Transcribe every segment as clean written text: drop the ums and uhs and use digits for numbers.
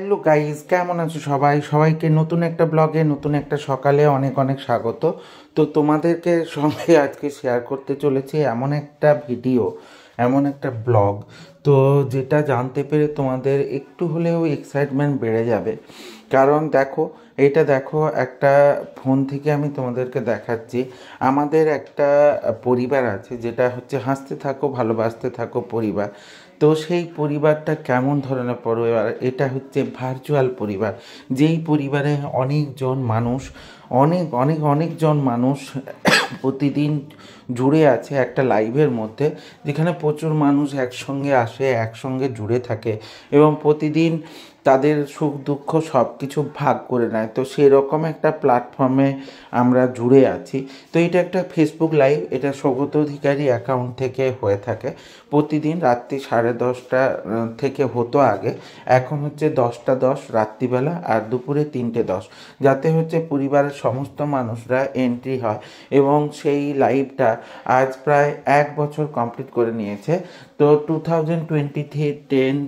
Hello guys, কেমন আছো সবাই? সবাইকে নতুন একটা ব্লগে নতুন একটা সকালে অনেক অনেক স্বাগত। তো তোমাদেরকে সঙ্গে আজকে শেয়ার করতে চলেছি এমন একটা ভিডিও, এমন একটা ব্লগ, তো যেটা জানতে পেরে তোমাদের একটু হলেও এক্সাইটমেন্ট বেড়ে যাবে। কারণ দেখো, এটা দেখো, একটা ফোন থেকে আমি তোমাদেরকে দেখাচ্ছি। আমাদের একটা পরিবার আছে, যেটা হচ্ছে হাসতে থাকো ভালোবাসতে থাকো পরিবার। তো সেই পরিবারটা কেমন ধরনের পরিবার? এটা হচ্ছে ভার্চুয়াল পরিবার, যেই পরিবারে অনেকজন মানুষ, অনেকজন মানুষ প্রতিদিন জুড়ে আছে একটা লাইভের মধ্যে, যেখানে প্রচুর মানুষ একসঙ্গে আসে, একসঙ্গে জুড়ে থাকে এবং প্রতিদিন তাদের সুখ দুঃখ সব কিছু ভাগ করে নেয়। তো সেরকম একটা প্ল্যাটফর্মে আমরা জুড়ে আছি। তো এটা একটা ফেসবুক লাইভ, এটা সৌগত অধিকারী অ্যাকাউন্ট থেকে হয়ে থাকে। প্রতিদিন রাত্রি 10:30 থেকে হতো আগে, এখন হচ্ছে 10:10 রাত্রিবেলা আর দুপুরে 3:10, যাতে হচ্ছে পরিবারের সমস্ত মানুষরা এন্ট্রি হয়। এবং সেই লাইভটা আজ প্রায় 1 বছর কমপ্লিট করে নিয়েছে। তো 2023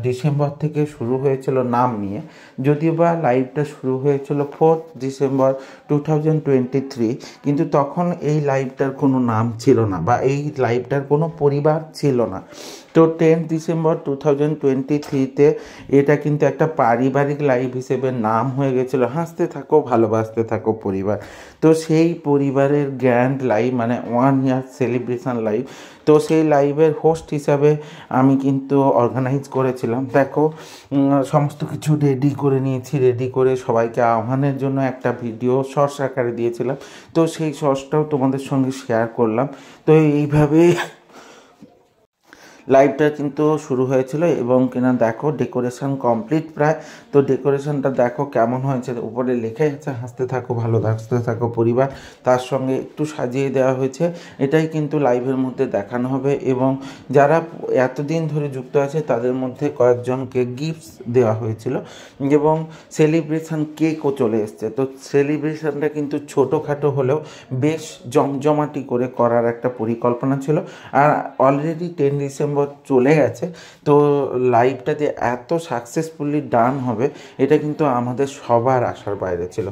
ডিসেম্বর থেকে শুরু হয়েছিল নাম নিয়ে, যদিও বা লাইভটা শুরু হয়েছিল 4 ডিসেম্বর 2023, কিন্তু তখন এই লাইভটার কোনো নাম ছিল না বা এই লাইভটার কোনো পরিবার ছিল না। তো 10 ডিসেম্বর 2023-তে এটা কিন্তু একটা পারিবারিক লাইভ হিসেবে নাম হয়ে গেছিলো হাসতে থাকো ভালোবাসতে থাকো পরিবার। তো সেই পরিবারের গ্র্যান্ড লাইভ, মানে 1 ইয়ার সেলিব্রেশন লাইভ। তো সেই লাইভের হোস্ট হিসাবে আমি কিন্তু অর্গানাইজ করেছিলাম। দেখো, সমস্ত কিছু রেডি করে নিয়েছি, রেডি করে সবাইকে আহ্বানের জন্য একটা ভিডিও শর্টস আকারে দিয়েছিলাম। তো সেই শর্টসটাও তোমাদের সঙ্গে শেয়ার করলাম। তো এইভাবে লাইভটা কিন্তু শুরু হয়েছিল এবং কিনা দেখো ডেকোরেশন কমপ্লিট প্রায়। তো ডেকোরেশনটা দেখো কেমন হয়েছে, উপরে লেখাই আছে হাসতে থাকো ভালোবাসতে থাকো পরিবার, তার সঙ্গে একটু সাজিয়ে দেওয়া হয়েছে। এটাই কিন্তু লাইভের মধ্যে দেখানো হবে এবং যারা এতদিন ধরে যুক্ত আছে তাদের মধ্যে কয়েকজনকে গিফটস দেওয়া হয়েছিল এবং সেলিব্রেশন কেকও চলে এসছে। তো সেলিব্রেশনটা কিন্তু ছোটোখাটো হলেও বেশ জমজমাটি করে করার একটা পরিকল্পনা ছিল। আর অলরেডি 10 ডিসেম্বর চলে গেছে। তো লাইভটা যে এত সাকসেসফুলি ডান হবে এটা কিন্তু আমাদের সবার আশার বাইরে ছিল।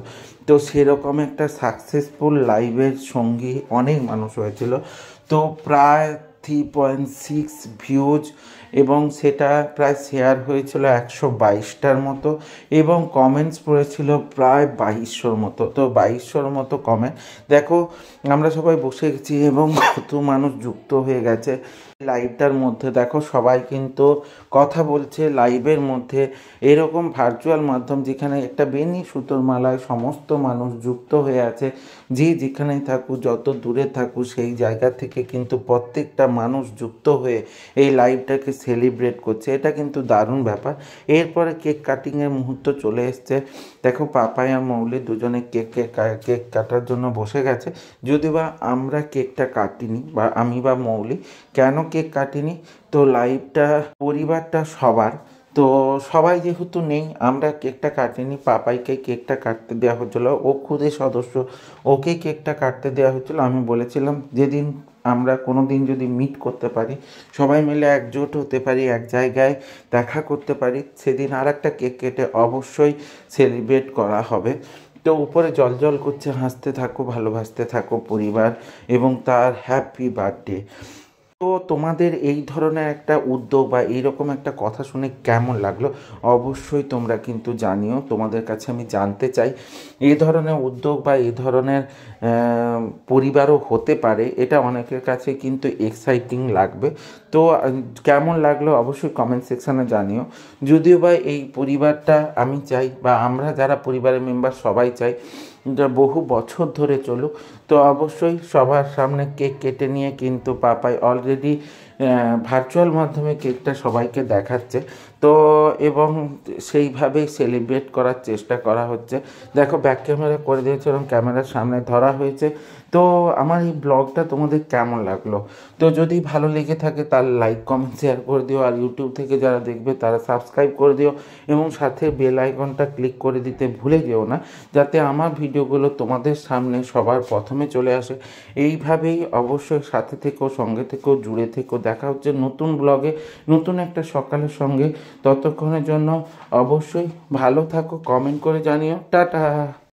তো সেরকম একটা সাকসেসফুল লাইভের সঙ্গী অনেক মানুষ হয়েছিল। তো প্রায় 3.6 ভিউজ এবং সেটা প্রায় শেয়ার হয়েছিল 122টার মতো এবং কমেন্টস পড়েছিল প্রায় 2200-র মতো। তো 2200-র মতো কমেন্ট। দেখো, আমরা সবাই বসে গেছি এবং কত মানুষ যুক্ত হয়ে গেছে লাইভটার মধ্যে। দেখো, সবাই কিন্তু কথা বলছে লাইভের মধ্যে। এরকম ভার্চুয়াল মাধ্যম যেখানে একটা বেনি সুতোর মালায় সমস্ত মানুষ যুক্ত হয়ে আছে, যে যেখানেই থাকুক, যত দূরে থাকুক, সেই জায়গা থেকে কিন্তু প্রত্যেকটা মানুষ যুক্ত হয়ে এই লাইভটাকে সেলিব্রেট করছে। এটা কিন্তু দারুণ ব্যাপার। এরপরে কেক কাটিংয়ের মুহূর্ত চলে এসছে। দেখো, পাপাই আর মৌলি দুজনে কেক কাটার জন্য বসে গেছে। যদিও বা আমরা কেকটা কাটিনি, বা আমি বা মৌলি কেন কেক কাটিনি, তো লাইভটা পরিবারটা সবার, তো সবাই যেহেতু নেই আমরা কেকটা কাটিনি। পাপাইকে কেকটা কাটতে দেওয়া হচ্ছিল, ও খুদে সদস্য, ওকে কেকটা কাটতে দেওয়া হচ্ছিল। আমি বলেছিলাম যেদিন আমরা কোনো দিন যদি মিট করতে পারি, সবাই মিলে একজোট হতে পারি, এক জায়গায় দেখা করতে পারি, সেদিন আর একটা কেক কেটে অবশ্যই সেলিব্রেট করা হবে। তো উপরে জল করছে হাসতে থাকো ভালোবাসতে থাকো পরিবার এবং তার হ্যাপি বার্থডে। তো তোমাদের এই ধরনের একটা উদ্যোগ বা এইরকম একটা কথা শুনে কেমন লাগলো অবশ্যই তোমরা কিন্তু জানিও। তোমাদের কাছে আমি জানতে চাই এই ধরনের উদ্যোগ বা এই ধরনের পরিবারও হতে পারে, এটা অনেকের কাছে কিন্তু এক্সাইটিং লাগবে। তো কেমন লাগলো অবশ্যই কমেন্ট সেকশানে জানিও। যদিও বা এই পরিবারটা আমি চাই, বা আমরা যারা পরিবারের মেম্বার সবাই চাই যা বহু বছর ধরে চলুক। তো অবশ্যই সবার সামনে কেক কেটে নিয়ে কিন্তু পাপাই অলরেডি ভার্চুয়াল মাধ্যমে কেকটা সবাইকে দেখাচ্ছে। তো এবং সেইভাবেই সেলিব্রেট করার চেষ্টা করা হচ্ছে। দেখো, ব্যাক ক্যামেরা করে দিয়েছে এবং ক্যামেরার সামনে ধরা হয়েছে। তো আমার এই ব্লগটা তোমাদের কেমন লাগলো? তো যদি ভালো লেগে থাকে তাহলে লাইক কমেন্ট শেয়ার করে দিও, আর ইউটিউব থেকে যারা দেখবে তারা সাবস্ক্রাইব করে দিও এবং সাথে বেল আইকনটা ক্লিক করে দিতে ভুলে যেও না, যাতে আমার ভিডিওগুলো তোমাদের সামনে সবার প্রথমে চলে আসে। এইভাবেই অবশ্যই সাথে থেকো, সঙ্গে থেকো, জুড়ে থেকো। দেখা হচ্ছে নতুন ব্লগে নতুন একটা সকালের সঙ্গে। ততক্ষণের জন্য অবশ্যই ভালো থাকো, কমেন্ট করে জানিও। টাটা।